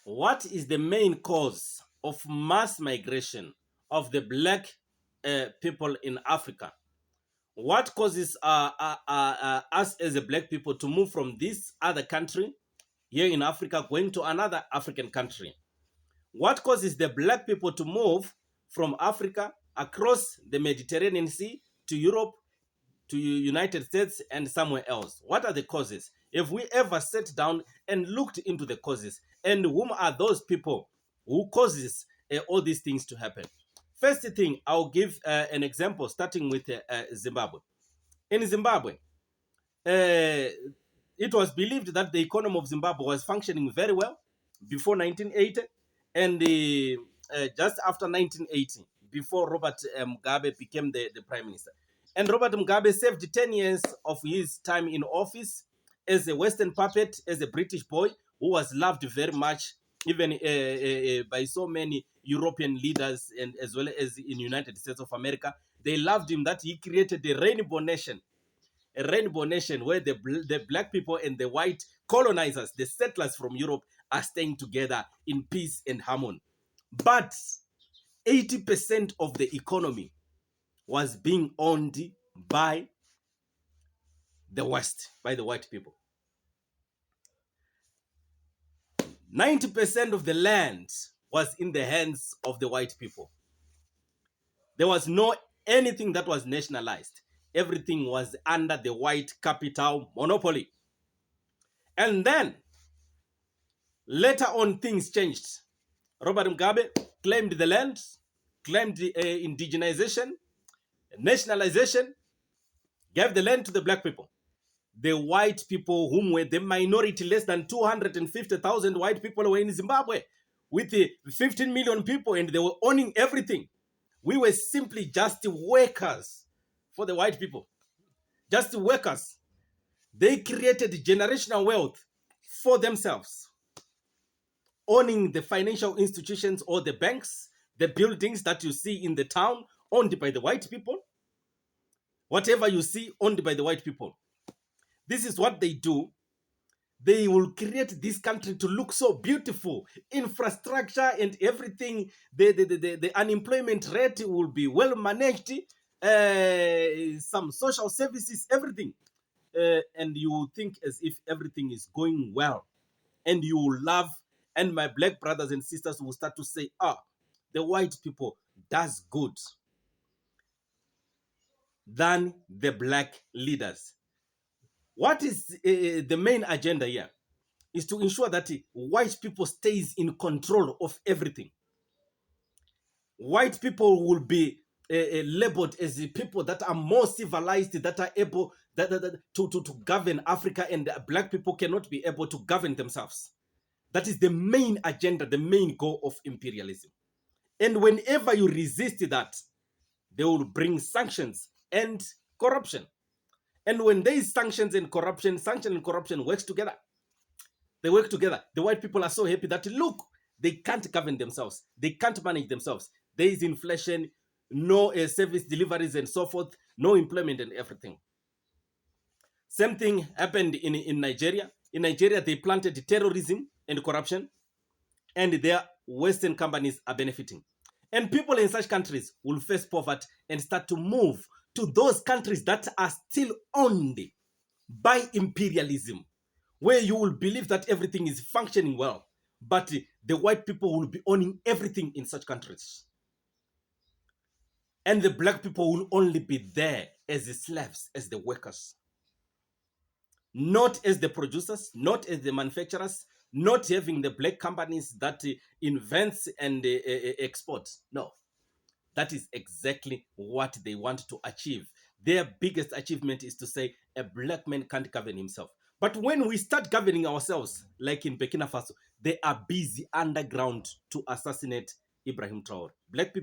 What is the main cause of mass migration of the black people in Africa? What causes us as a black people to move from this other country here in Africa going to another African country? What causes the black people to move from Africa across the Mediterranean Sea to Europe, to United States, and somewhere else? What are the causes? If we ever sat down and looked into the causes, and whom are those people who causes all these things to happen? First thing, I'll give an example starting with Zimbabwe. In Zimbabwe, it was believed that the economy of Zimbabwe was functioning very well before 1980, and just after 1980, before Robert Mugabe became the prime minister. And Robert Mugabe served 10 years of his time in office as a Western puppet, as a British boy who was loved very much, even by so many European leaders and as well as in United States of America. They loved him that he created the Rainbow Nation, a rainbow nation where the black people and the white colonizers, the settlers from Europe, are staying together in peace and harmony. But 80% of the economy was being owned by the West, by the white people. 90% of the land was in the hands of the white people. There was no anything that was nationalized. Everything was under the white capital monopoly. And then, later on, things changed. Robert Mugabe claimed the land, claimed the indigenization, nationalization, gave the land to the black people. The white people, whom were the minority, less than 250,000 white people were in Zimbabwe with the 15 million people, and they were owning everything. We were simply just workers for the white people, just workers. They created generational wealth for themselves, owning the financial institutions or the banks, the buildings that you see in the town, owned by the white people. Whatever you see, owned by the white people. This is what they do. They will create this country to look so beautiful. Infrastructure and everything. The unemployment rate will be well managed. Some social services, everything. And you will think as if everything is going well. And you will love. And my black brothers and sisters will start to say, the white people does good than the black leaders. What is the main agenda here? Is to ensure that white people stays in control of everything. White people will be labeled as the people that are more civilized, that are able to govern Africa, and black people cannot be able to govern themselves. That is the main agenda, the main goal of imperialism. And whenever you resist that, they will bring sanctions and corruption. And when there is sanctions and corruption works together. They work together. The white people are so happy that, look, they can't govern themselves. They can't manage themselves. There is inflation, no service deliveries and so forth, no employment and everything. Same thing happened in Nigeria. In Nigeria, they planted terrorism and corruption, and their Western companies are benefiting. And people in such countries will face poverty and start to move to those countries that are still owned by imperialism, where you will believe that everything is functioning well, but the white people will be owning everything in such countries. And the black people will only be there as the slaves, as the workers. Not as the producers, not as the manufacturers, not having the black companies that invents and export. No, that is exactly what they want to achieve. Their biggest achievement is to say a black man can't govern himself. But when we start governing ourselves, like in Burkina Faso, they are busy underground to assassinate Ibrahim Traore. Black people